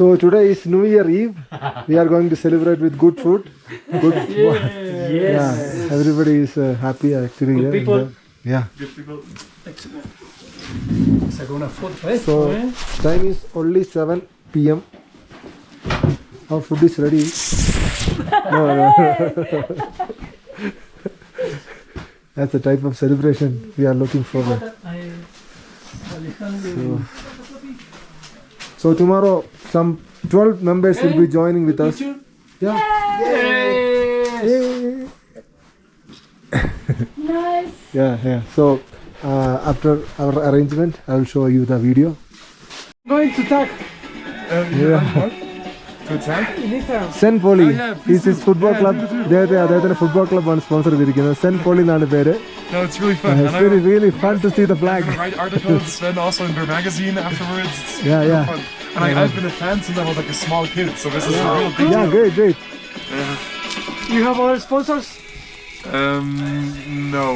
So today is New Year Eve. We are going to celebrate with good food. Good. Yes. Yeah. Everybody is happy actually. Good people. Yeah. Good people. So time is only 7 p.m. Our food is ready. No. That's the type of celebration we are looking forward. So tomorrow some 12 members will be joining with us. Yeah. Yay. Nice. Yeah. So after our arrangement, I will show you the video. Going to talk. Saint Pauli is his football club. അദ്ദേഹത്തിന്റെ football ക്ലബ്ബാണ് sponsor ചെയ്തിരിക്കുന്നത്. Saint Pauli എന്നാണ് പേര്. No, it's really fun. It's really fun to see the flag. I write articles, Sven also in their magazine afterwards. It's Yeah. fun. And I've been a fan since I was like a small kid, so this is a real big deal. Yeah, great. You have all sponsors? No.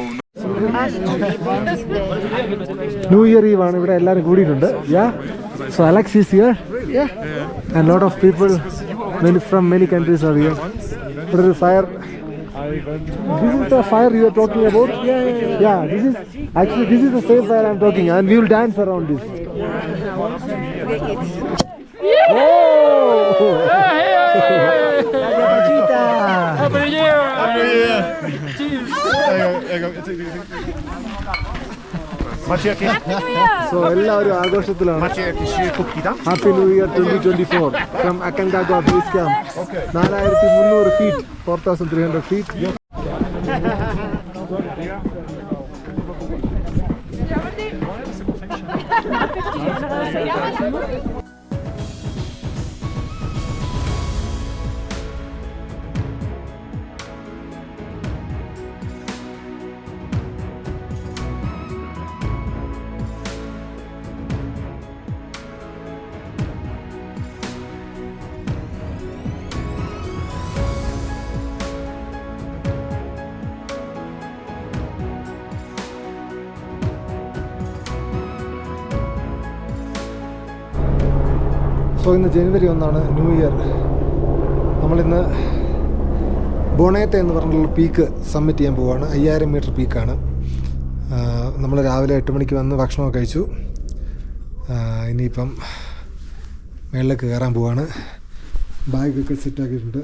New year eve ആണ്. ഇവിടെ എല്ലാവരും കൂടിയിട്ടുണ്ട്. So Alex is here. And lot of people from many countries are here. There is fire. This is the fire you are talking about? Yeah. This is the same fire I am talking, and we will dance around this. Happy New Year! So എല്ലാവരും ആഘോഷത്തിലാണ്. Happy new year 2024 from Aconcagua base camp. 4300 feet, 4300 feet. So ഇന്ന് ജനുവരി 1 new year. നമ്മളിന്ന് ബോണേത്തെ എന്ന് പറഞ്ഞിട്ടുള്ള peak submit ചെയ്യാൻ പോവുകയാണ്. 5000 metre പീക്കാണ്. നമ്മൾ രാവിലെ 8 മണിക്ക് വന്ന് ഭക്ഷണമൊക്കെ കഴിച്ചു. ഇനിയിപ്പം മേളിലേക്ക് കയറാൻ പോവുകയാണ്. ബാഗൊക്കെ സെറ്റാക്കിയിട്ടുണ്ട്.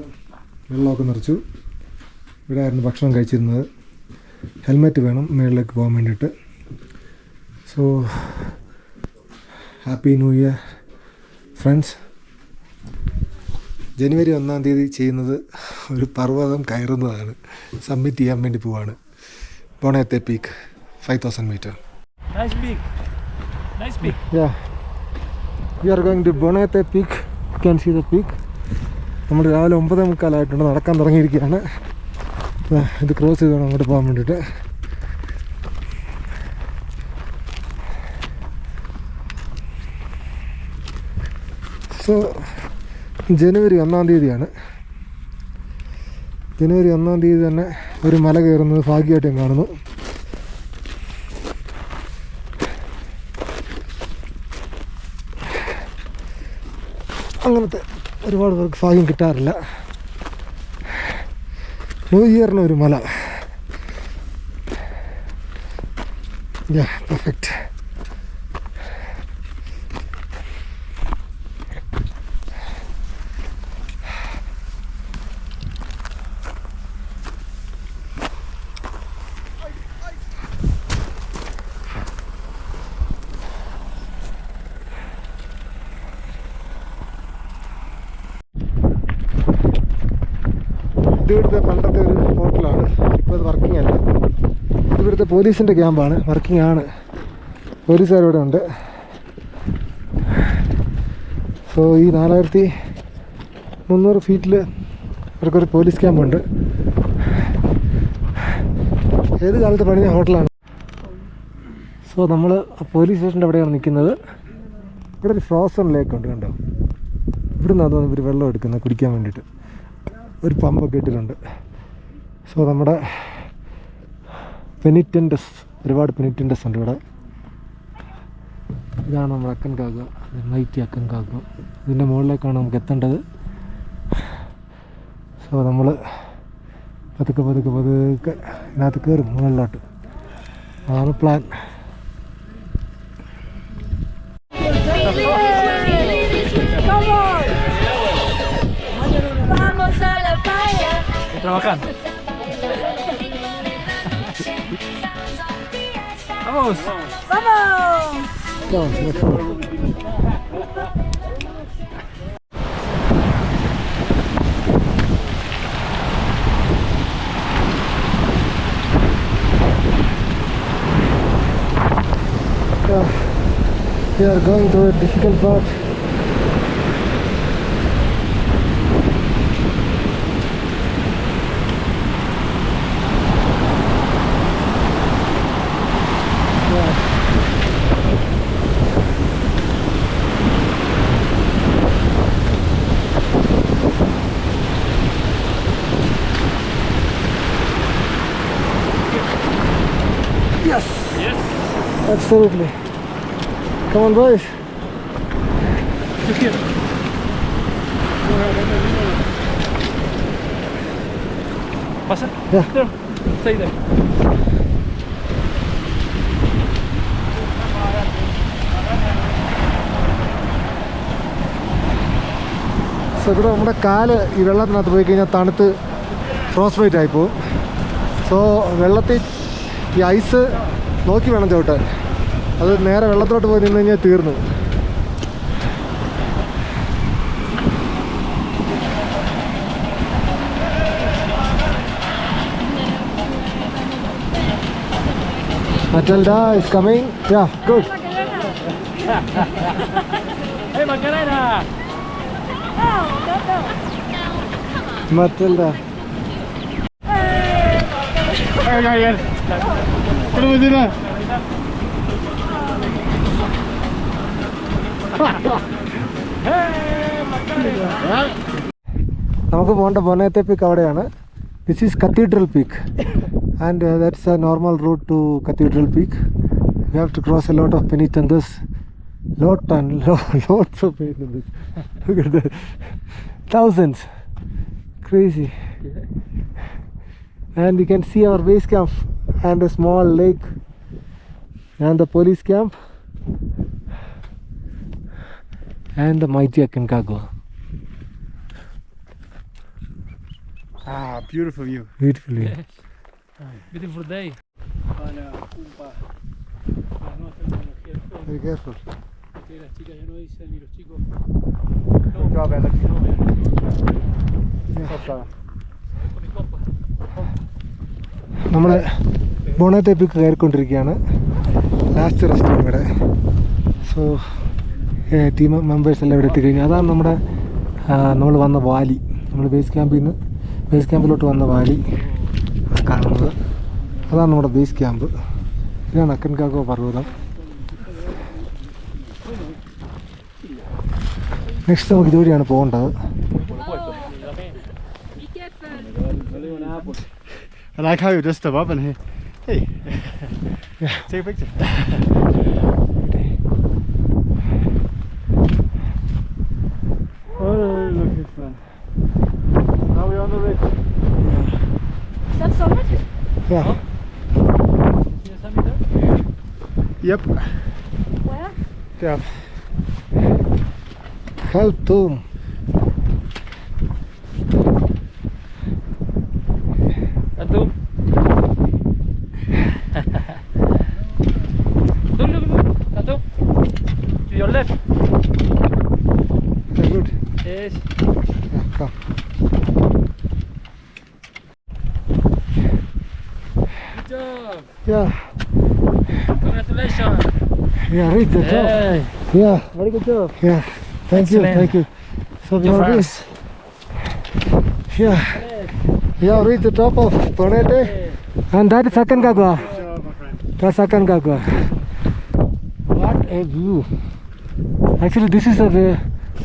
വെള്ളമൊക്കെ നിറച്ചു. ഇവിടെ ആയിരുന്നു ഭക്ഷണം കഴിച്ചിരുന്നത്. ഹെൽമെറ്റ് വേണം മേളിലേക്ക് പോകാൻ വേണ്ടിയിട്ട്. So happy new year friends. ജനുവരി 1 ചെയ്യുന്നത് ഒരു പർവ്വതം കയറുന്നതാണ്. സബ്മിറ്റ് ചെയ്യാൻ വേണ്ടി പോവാണ്. Bonete peak 5000 metre. Nice peak. Yeah. We are going to Bonete Peak. You can see the peak. നമ്മൾ രാവിലെ 9:45 നടക്കാൻ തുടങ്ങിയിരിക്കുകയാണ്. ഇത് ക്രോസ് ചെയ്ത് വേണം അങ്ങോട്ട് പോകാൻ വേണ്ടിയിട്ട്. സോ ജനുവരി 1 ജനുവരി 1 തന്നെ ഒരു മല കയറുന്നത് ഭാഗ്യമായിട്ട് ഞാൻ കാണുന്നു. അങ്ങനത്തെ ഒരുപാട് പേർക്ക് ഭാഗ്യം കിട്ടാറില്ല. ന്യൂ ഇയറിന് ഒരു മല. പെർഫെക്റ്റ്. ഇവിടുത്തെ പണ്ടത്തെ ഒരു ഹോട്ടലാണ്. ഇപ്പോൾ അത് വർക്കിംഗ് അല്ല. ഇവിടുത്തെ പോലീസിൻ്റെ ക്യാമ്പാണ്. വർക്കിംഗ് ആണ്. പോലീസുകാരിവിടെ ഉണ്ട്. സോ ഈ 4300 ഫീറ്റിൽ ഇവർക്കൊരു പോലീസ് ക്യാമ്പുണ്ട്. ഏത് കാലത്ത് പണിഞ്ഞ ഹോട്ടലാണ്. സോ നമ്മൾ പോലീസ് സ്റ്റേഷൻ്റെ അവിടെയാണ് നിൽക്കുന്നത്. ഇവിടെ ഒരു ഫ്രോസൺ ലേക്ക് ഉണ്ട്, കണ്ടോ? ഇവിടുന്ന് അതൊന്നും ഇവർ വെള്ളം എടുക്കുന്നത് കുടിക്കാൻ വേണ്ടിയിട്ട്. ഒരു പമ്പൊക്കെ ഇട്ടിട്ടുണ്ട്. സോ നമ്മുടെ പെനിറ്റൻറ്റസ്, ഒരുപാട് പെനിറ്റൻറ്റസ് ഉണ്ട് ഇവിടെ. ഇതാണ് നമ്മുടെ അക്കൻകാഗോ മൈറ്റി അക്കൻകാഗോ. ഇതിൻ്റെ മുകളിലേക്കാണ് നമുക്ക് എത്തേണ്ടത്. സോ നമ്മൾ പതുക്കെ ഇതിനകത്ത് കയറും മുകളിലോട്ട്. അതാണ് plan. Trabajando. Vamos. Vamos, let's go. We are going to a difficult part. Yes. Yes. Absolutely. Come on, boys. Pasa. Yeah. There. Stay there. So ഇവിടെ നമ്മുടെ കാല് ഈ വെള്ളത്തിനകത്ത് പോയി കഴിഞ്ഞാൽ തണുത്ത് ഫ്രോസ്റ്റ് ബൈറ്റ് ആയിപ്പോവും. സോ വെള്ളത്തിൽ ഈ ഐസ് നോക്കി വേണം ചവിട്ടാൻ. അത് നേരെ വെള്ളത്തിലോട്ട് പോയി നിന്ന് കഴിഞ്ഞാൽ തീർന്നു. Matilda is coming. Yeah, good. Hey, Macarena. Matilda. Hey, Gabriel. ¿Cómo me tira? നമുക്ക് പോകേണ്ട ബൊനേത്തെ പീക്ക് അവിടെയാണ്. This is Cathedral Peak and that's a normal route to Cathedral Peak. You have to cross a lot of penitentials. Lots of penitentials. Look at that. Thousands. Crazy. And you can see our base camp and a small lake and the police camp and the mighty Aconcagua. Beautiful view. Beautiful view. Beautiful day. Be careful. Que las chicas ya no dicen ni los chicos. Good job, Alex. നമ്മൾ ബോണത്തെ peak കയറിക്കൊണ്ടിരിക്കുകയാണ്. Last റെസ്റ്റാണ് ഇവിടെ. So team members എല്ലാം ഇവിടെ എത്തിക്കഴിഞ്ഞു. അതാണ് നമ്മുടെ നമ്മൾ വന്ന Valley. നമ്മൾ ബേസ് ക്യാമ്പിലോട്ട് വന്ന വാലി കാണുന്നത്. അതാണ് നമ്മുടെ ബേസ് ക്യാമ്പ്. ഇതാണ് അക്കൻകാഗോ പർവ്വതം. നെക്സ്റ്റ് നമുക്ക് ഇതുവഴിയാണ് പോകേണ്ടത്. I like how you just step up and hey, yeah, take a picture. Oh, look at this man. Now we're on the ridge. Is that summit? Yeah. See the summit there? Yep. Where? Yeah. Help Tom. Atu. Look. Atu. To your left. Yeah, good. Yes. Yeah, come. Good job. Yeah. Congratulations. Yeah, reach the top. Hey. Yeah. Very good job. Yeah. Thank Excellent. you. So we Your are fans. this. Yeah. We have reached the top of Bonete. And that is Aconcagua. Good job, my friend. That's Aconcagua. What a view. Actually, this is the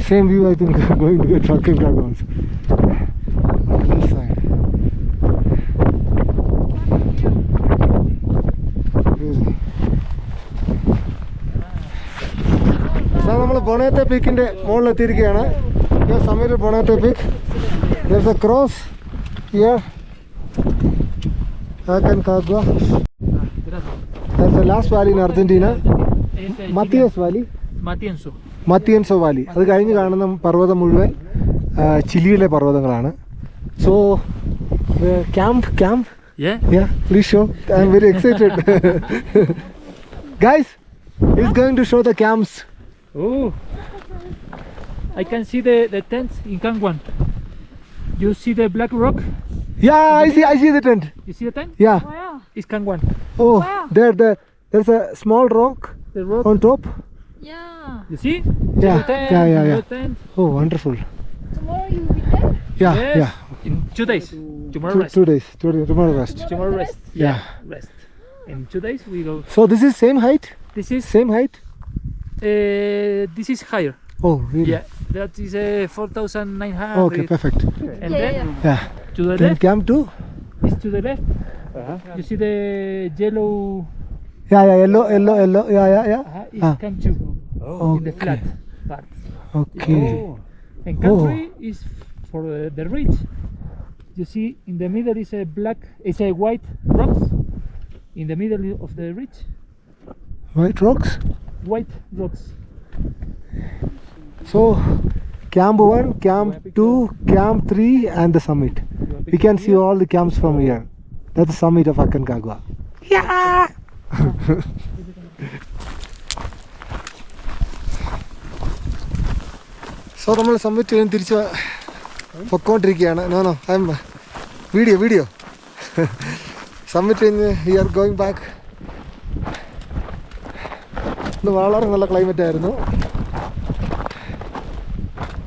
same view I think going to get Aconcagua also. On the left side. Really. So, നമ്മൾ Bonete പീക്കിൻ്റെ മുകളിലെത്തിയിരിക്കുകയാണ്. സമീർ Bonete peak. There's a cross here. Aconcagua. That's the last valley in Argentina. Matias Valley. Matienzo valley. അത് കഴിഞ്ഞ് കാണുന്ന പർവ്വതം മുഴുവൻ ചിലിയിലെ പർവ്വതങ്ങളാണ്. So camp yeah please show. I'm very excited. Guys, he's going to show the camps. Oh, I can see the tents in Canguan. You see the black rock? Yeah, I see the tent. You see the tent? Yeah. Wow. It's Canguan. Oh, Wow. there's a small rock The rock. on top. Yeah. You see? Yeah, The tent, yeah. the tent. Oh, wonderful. Tomorrow you will be there? Yeah, Yes. yeah. In 2 days. Tomorrow rest. 2 days. Tomorrow rest. Tomorrow rest. Yeah. Rest. In 2 days we go. So this is same height? This is Same height? this is higher. Oh, really? Yeah. That is 4,900. Okay, perfect. And Yeah, then Yeah. to the Then left camp 2? is to the left. You see the yellow Yeah, yellow. Yeah. is Ah. Camp 2 in the Okay. flat part. Okay. And Camp Oh. 3 is for the ridge. You see in the middle is a white rocks in the middle of the ridge. White rocks? White rocks. So, camp 1, camp 2, camp 3 and the summit. We can see all the camps from here. That's the summit of Aconcagua. Yeah! So, നമ്മൾ submit ചെയ്യാൻ തിരിച്ച് പൊക്കോണ്ടിരിക്കുകയാണ്. No I am video submit കഴിഞ്ഞ് we are going back. ഇന്ന് വളരെ നല്ല climate ആയിരുന്നു.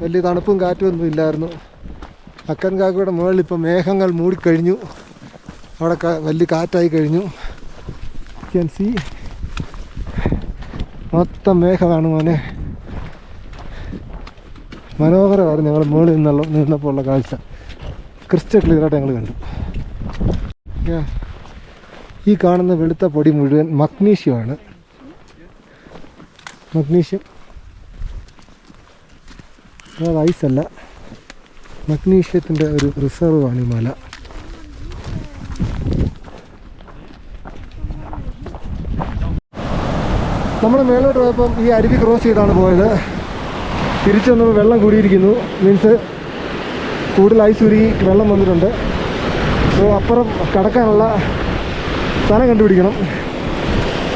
വലിയ തണുപ്പും കാറ്റും ഒന്നും ഇല്ലായിരുന്നു. അക്കൻകാഗയുടെ മുകളിൽ ഇപ്പോൾ മേഘങ്ങൾ മൂടിക്കഴിഞ്ഞു. അവിടെ വലിയ കാറ്റായി കഴിഞ്ഞു. ക്യാൻ സി മൊത്തം മേഘമാണ് മോനെ. മനോഹരമായിരുന്നു. ഞങ്ങൾ മുകളിൽ നിന്നപ്പോൾ ഉള്ള കാഴ്ച ക്രിസ്റ്റൽ ക്ലിയറായിട്ട് ഞങ്ങൾ കണ്ടു. ഈ കാണുന്ന വെളുത്ത പൊടി മുഴുവൻ മഗ്നീഷ്യമാണ്. മഗ്നീഷ്യം അത് ഐസല്ല, മഗ്നീഷ്യത്തിൻ്റെ ഒരു റിസർവാണ് ഈ മല. നമ്മൾ മേലോട്ട് പോയപ്പം ഈ അരുവി ക്രോസ് ചെയ്താണ് പോയത്. തിരിച്ചു വന്നപ്പോൾ വെള്ളം കൂടിയിരിക്കുന്നു. മീൻസ് കൂടുതൽ ഐസ് ഉരുകി വെള്ളം വന്നിട്ടുണ്ട്. സോ അപ്പുറം കടക്കാനുള്ള സ്ഥലം കണ്ടുപിടിക്കണം.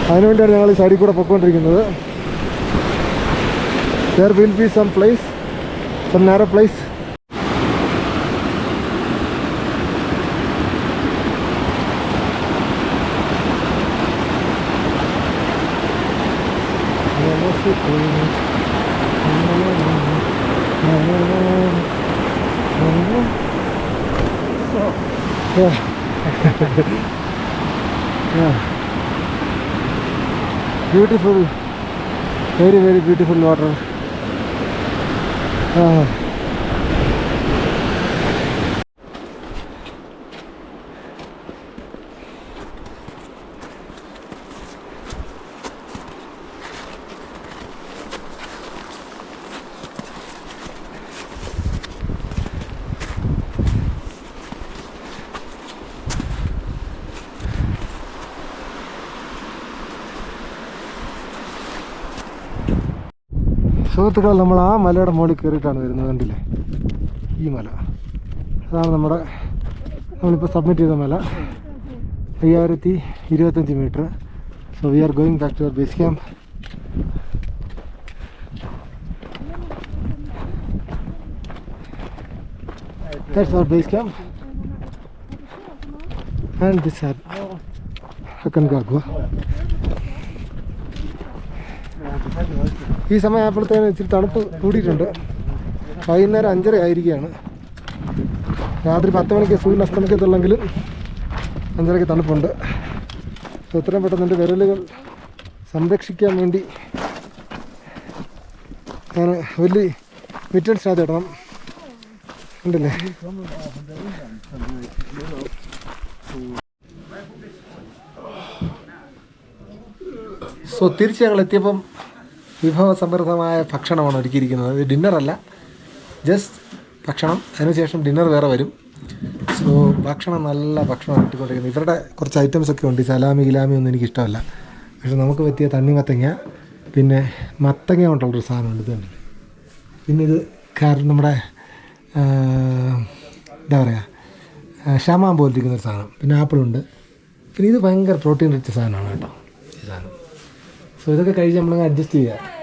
അതിനുവേണ്ടിയാണ് ഞങ്ങൾ ഈ സൈഡിൽ കൂടെ പൊയ്ക്കൊണ്ടിരിക്കുന്നത്. There will be some place, some narrow place. Yeah. Beautiful, very beautiful water. സുഹൃത്തുക്കൾ, നമ്മൾ ആ മലയുടെ മുകളിൽ കയറിയിട്ടാണ് വരുന്നത്. കണ്ടില്ലേ ഈ മല? അതാണ് നമ്മളിപ്പോൾ സബ്മിറ്റ് ചെയ്ത മല. 5025 metre. So we are going back to our base camp. That's our base camp. And this is Aconcagua. ഈ സമയമായപ്പോഴത്തേനും ഇച്ചിരി തണുപ്പ് കൂടിയിട്ടുണ്ട്. വൈകുന്നേരം 5:30 ആയിരിക്കുകയാണ്. രാത്രി 10 മണിക്ക് സൂര്യൻ അസ്തമിക്കത്തുള്ളെങ്കിലും 5:30 തണുപ്പുണ്ട്. എത്രയും പെട്ടെന്ന് എൻ്റെ വിരലുകൾ സംരക്ഷിക്കാൻ വേണ്ടി ഞാൻ വലിയ മിറ്റൻസിനകത്ത് ഇടണം. ഉണ്ടല്ലേ? സോ തിരിച്ച് ഞങ്ങൾ എത്തിയപ്പം വിഭവസമൃദ്ധമായ ഭക്ഷണമാണ് ഒരുക്കിയിരിക്കുന്നത്. ഇത് ഡിന്നറല്ല, ജസ്റ്റ് ഭക്ഷണം. അതിനുശേഷം ഡിന്നർ വേറെ വരും. സോ ഭക്ഷണം നല്ല ഭക്ഷണം കിട്ടിക്കൊണ്ടിരിക്കുന്നത്. ഇവരുടെ കുറച്ച് ഐറ്റംസ് ഒക്കെ ഉണ്ട്. സലാമി ഗിലാമി ഒന്നും എനിക്കിഷ്ടമല്ല. പക്ഷെ നമുക്ക് പറ്റിയ തണ്ണിമത്തങ്ങ, പിന്നെ മത്തങ്ങ കൊണ്ടുള്ളൊരു സാധനമുണ്ട്. ഇത് തന്നെ. പിന്നെ ഇത് നമ്മുടെ എന്താ പറയുക, ഷമാൻ പോലിരിക്കുന്നൊരു സാധനം. പിന്നെ ആപ്പിളുണ്ട്. പിന്നെ ഇത് ഭയങ്കര പ്രോട്ടീൻ റിച്ച് സാധനമാണ് കേട്ടോ ഈ സാധനം. സോ ഇതൊക്കെ കഴിച്ച് നമ്മളങ്ങ് അഡ്ജസ്റ്റ് ചെയ്യുക.